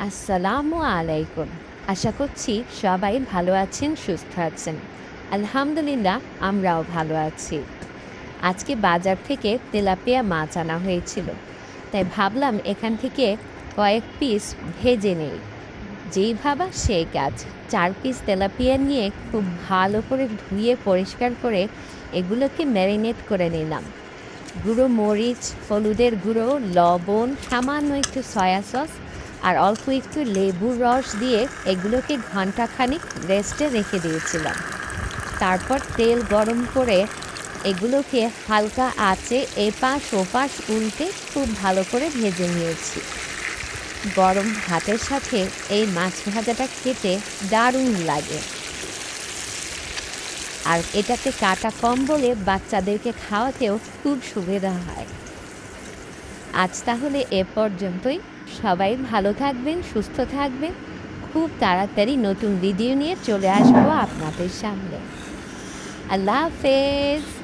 আসসালামু আলাইকুম। আশা করছি সবাই ভালো আছেন, সুস্থ আছেন। আলহামদুলিল্লাহ আমরাও ভালো আছি। আজকে বাজার থেকে তেলাপিয়া মাছ আনা হয়েছিল। তাই ভাবলাম এখান থেকে কয়েক পিস ভেজে নেই। যেই ভাবা সেই কাজ। ৪ পিস তেলাপিয়া নিয়ে খুব ভালো করে ধুয়ে পরিষ্কার করে এগুলোকে ম্যারিনেট করে নিলাম। গুঁড়ো মরিচ, হলুদের গুঁড়ো, লবণ, সামান্য একটু সয়া সস আর অল্প একটু লেবুর রস দিয়ে এগুলোকে ঘন্টাখানিক রেস্টে রেখে দিয়েছিলাম। তারপর তেল গরম করে এগুলোকে হালকা আঁচে এপাশ ওপাশ উল্টে খুব ভালো করে ভেজে নিয়েছি। গরম ভাতের সাথে এই মাছ ভাজাটা খেতে দারুণ লাগে। আর এটাতে কাটা কম বলে বাচ্চাদেরকে খাওয়াতেও খুব সুবিধা হয়। আজ তাহলে এ পর্যন্তই। সবাই ভালো থাকবেন, সুস্থ থাকবেন। খুব তাড়াতাড়ি নতুন ভিডিও নিয়ে চলে আসবো আপনাদের সামনে। আল্লাহ হাফেজ।